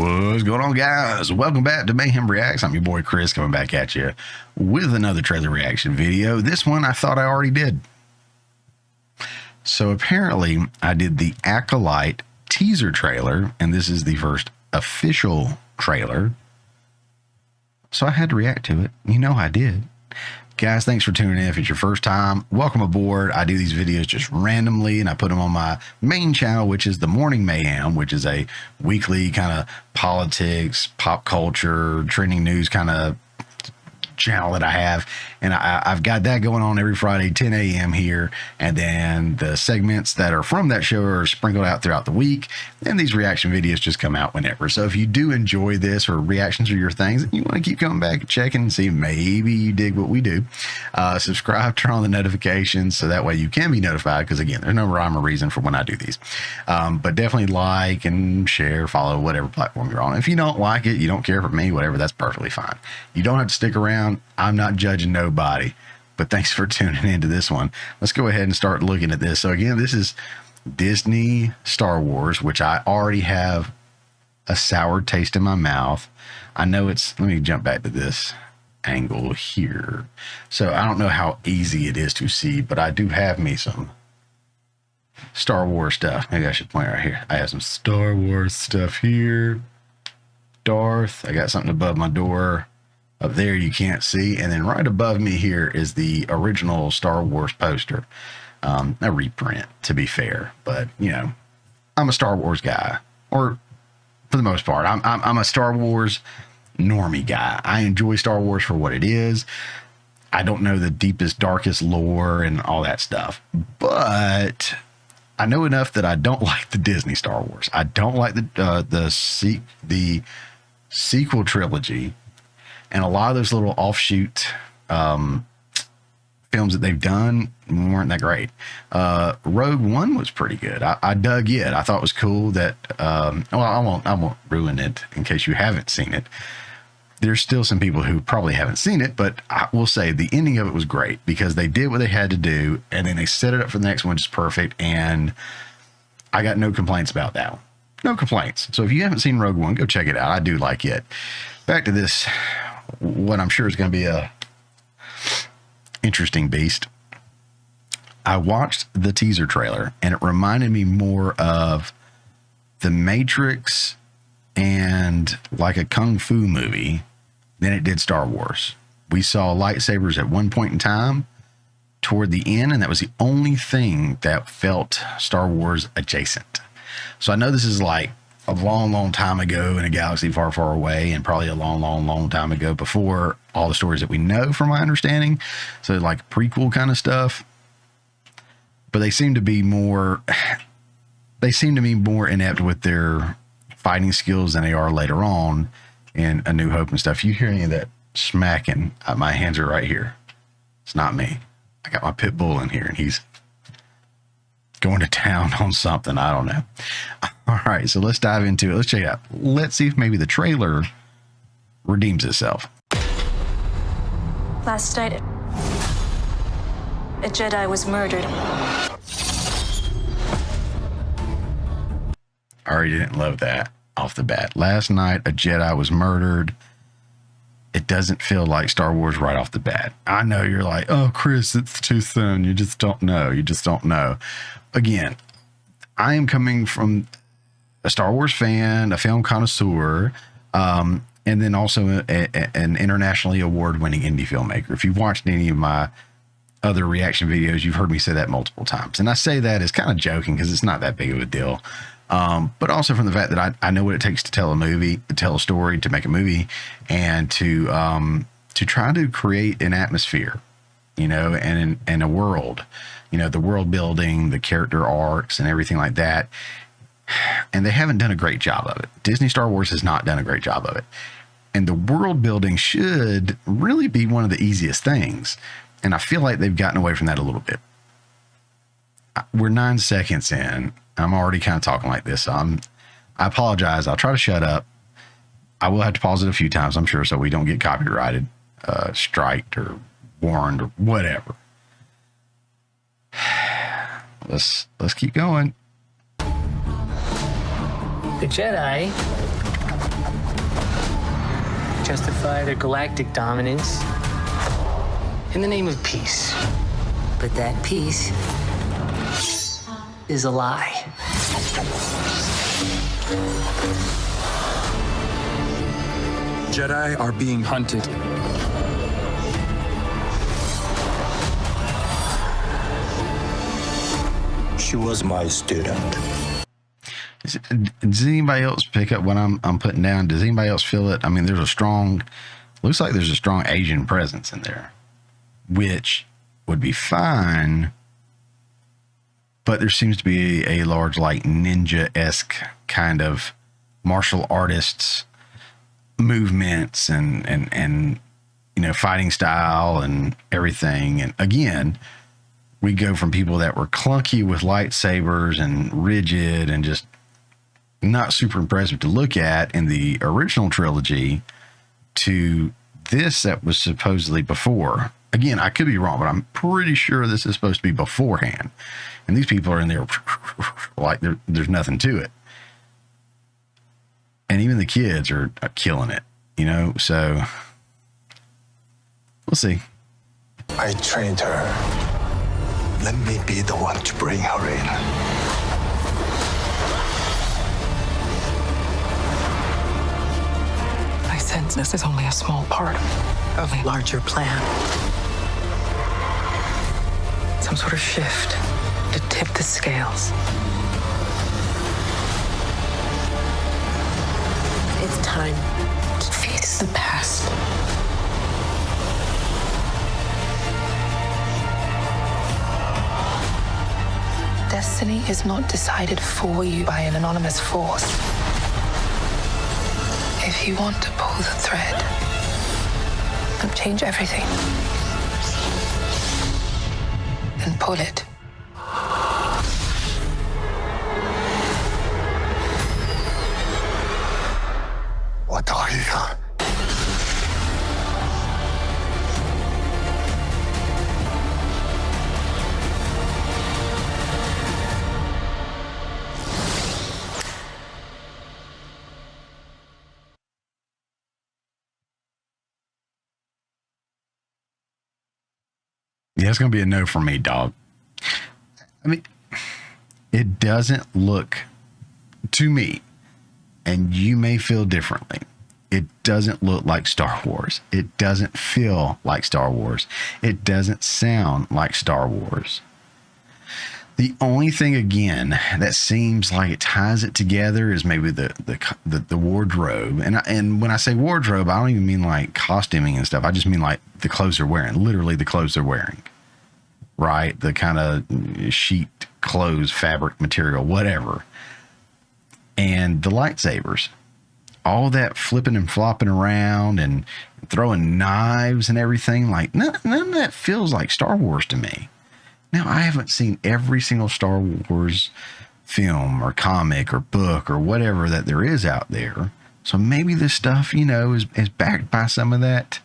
What's going on, guys? Welcome back to Mayhem Reacts. I'm your boy Chris, coming back at you with another trailer reaction video. This one I thought I already did. So apparently I did the Acolyte teaser trailer, and this is the first official trailer. So I had to react to it. You know I did. Guys, thanks for tuning in. If it's your first time, welcome aboard. I do these videos just randomly, and I put them on my main channel, which is the Morning Mayhem, which is a weekly kind of politics, pop culture, trending news kind of channel that I have. And I've got that going on every Friday, 10 a.m. here. And then the segments that are from that show are sprinkled out throughout the week. And these reaction videos just come out whenever. So if you do enjoy this, or reactions are your things, and you want to keep coming back and checking and see maybe you dig what we do, subscribe, turn on the notifications so that way you can be notified. Because again, there's no rhyme or reason for when I do these. But definitely like and share, follow whatever platform you're on. If you don't like it, you don't care for me, whatever, that's perfectly fine. You don't have to stick around. I'm not judging nobody, but thanks for tuning into this one. Let's go ahead and start looking at this. So again, this is Disney Star Wars, which I already have a sour taste in my mouth. I know it's, let me jump back to this angle here. So I don't know how easy it is to see, but I do have me some Star Wars stuff. Maybe I should point right here. I have some Star Wars stuff here. Darth, I got something above my door. Up there you can't see, and then right above me here is the original Star Wars poster. A reprint, to be fair, but you know, I'm a Star Wars guy, or for the most part, I'm a Star Wars normie guy. I enjoy Star Wars for what it is. I don't know the deepest, darkest lore and all that stuff, but I know enough that I don't like the Disney Star Wars. I don't like the sequel trilogy. And a lot of those little offshoot films that they've done weren't that great. Rogue One was pretty good. I dug it. I thought it was cool that, well, I won't ruin it in case you haven't seen it. There's still some people who probably haven't seen it, but I will say the ending of it was great because they did what they had to do, and then they set it up for the next one just perfect. And I got no complaints about that one. No complaints. So if you haven't seen Rogue One, go check it out. I do like it. Back to this, what I'm sure is going to be a interesting beast. I watched the teaser trailer, and it reminded me more of The Matrix and like a kung fu movie than it did Star Wars. We saw lightsabers at one point in time toward the end, and that was the only thing that felt Star Wars adjacent. So I know this is like a long time ago in a galaxy far, far away, and probably a long time ago before all the stories that we know, from my understanding. So like prequel kind of stuff, but they seem to be more inept with their fighting skills than they are later on in A New Hope and stuff. You hear any of that smacking? My hands are right here. It's not me. I got my pit bull in here, and he's going to town on something. I don't know. All right, so let's dive into it. Let's check it out. Let's see if maybe the trailer redeems itself. Last night, a Jedi was murdered. I already didn't love that off the bat. Last night, a Jedi was murdered. It doesn't feel like Star Wars right off the bat. I know you're like, oh, Chris, it's too soon. You just don't know. You just don't know. Again, I am coming from a Star Wars fan, a film connoisseur, and then also an internationally award-winning indie filmmaker. If you've watched any of my other reaction videos, you've heard me say that multiple times. And I say that as kind of joking because it's not that big of a deal. But also from the fact that I know what it takes to tell a movie, to tell a story, to make a movie, and to try to create an atmosphere, you know, and a world, you know, the world building, the character arcs and everything like that. And they haven't done a great job of it. Disney Star Wars has not done a great job of it. And the world building should really be one of the easiest things. And I feel like they've gotten away from that a little bit. We're 9 seconds in. I'm already kind of talking like this. So I apologize. I'll try to shut up. I will have to pause it a few times, I'm sure, so we don't get copyrighted, striked, or warned, or whatever. Let's keep going. The Jedi justify their galactic dominance in the name of peace. But that peace is a lie. Jedi are being hunted. She was my student. Does anybody else pick up what I'm putting down? Does anybody else feel it? I mean, looks like there's a strong Asian presence in there, which would be fine, but there seems to be a large, like, ninja-esque kind of martial artists movements and you know, fighting style and everything. And again, we go from people that were clunky with lightsabers and rigid and just not super impressive to look at in the original trilogy to this that was supposedly before. Again, I could be wrong, but I'm pretty sure this is supposed to be beforehand. And these people are in there like there's nothing to it. And even the kids are killing it, you know? So we'll see. I trained her. Let me be the one to bring her in. I sense this is only a small part of a larger plan. Some sort of shift to tip the scales. It's time to face the past. Destiny is not decided for you by an anonymous force. If you want to pull the thread and change everything, then pull it. What are you? Yeah, it's going to be a no for me, dog. I mean, it doesn't look, to me, and you may feel differently, it doesn't look like Star Wars. It doesn't feel like Star Wars. It doesn't sound like Star Wars. The only thing, again, that seems like it ties it together is maybe the wardrobe. And when I say wardrobe, I don't even mean like costuming and stuff. I just mean like the clothes they're wearing, literally the clothes they're wearing, right? The kind of sheet clothes, fabric material, whatever. And the lightsabers, all that flipping and flopping around and throwing knives and everything. Like none of that feels like Star Wars to me. Now, I haven't seen every single Star Wars film or comic or book or whatever that there is out there. So maybe this stuff, you know, is backed by some of that.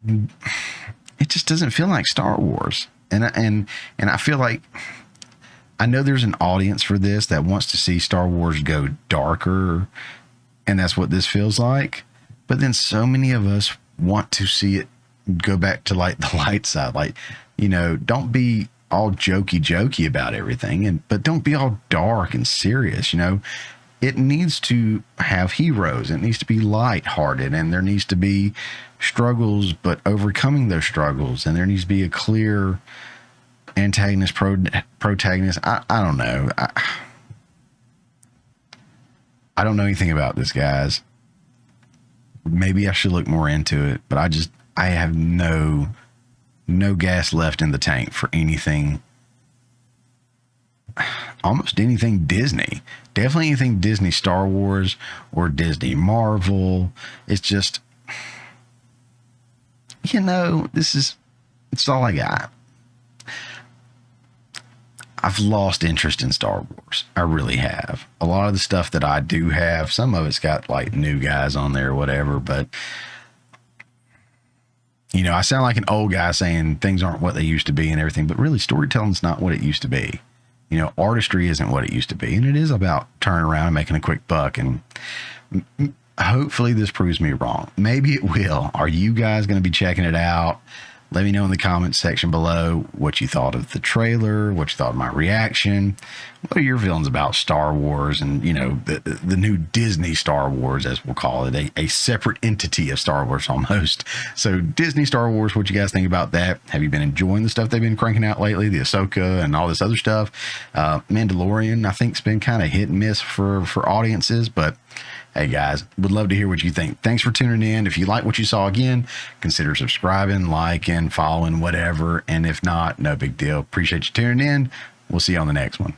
It just doesn't feel like Star Wars. And I feel like I know there's an audience for this that wants to see Star Wars go darker, and that's what this feels like. But then so many of us want to see it go back to like the light side. Like, you know, don't be all jokey about everything, but don't be all dark and serious. You know, it needs to have heroes. It needs to be lighthearted, and there needs to be struggles, but overcoming those struggles. And there needs to be a clear antagonist, protagonist. I don't know. I don't know anything about this, guys. Maybe I should look more into it, but I have no gas left in the tank for anything, almost anything Disney. Definitely anything Disney, Star Wars, or Disney Marvel. It's just, you know, it's all I got. I've lost interest in Star Wars. I really have. A lot of the stuff that I do have, some of it's got like new guys on there or whatever, but you know, I sound like an old guy saying things aren't what they used to be and everything, but really storytelling's not what it used to be. You know, artistry isn't what it used to be. And it is about turning around and making a quick buck. And hopefully this proves me wrong. Maybe it will. Are you guys going to be checking it out? Let me know in the comments section below what you thought of the trailer, what you thought of my reaction. What are your feelings about Star Wars and, you know, the new Disney Star Wars, as we'll call it, a separate entity of Star Wars almost. So Disney Star Wars, what you guys think about that? Have you been enjoying the stuff they've been cranking out lately? The Ahsoka and all this other stuff. Mandalorian, I think, has been kind of hit and miss for audiences, but hey guys, would love to hear what you think. Thanks for tuning in. If you like what you saw, again, consider subscribing, liking, following, whatever. And if not, no big deal. Appreciate you tuning in. We'll see you on the next one.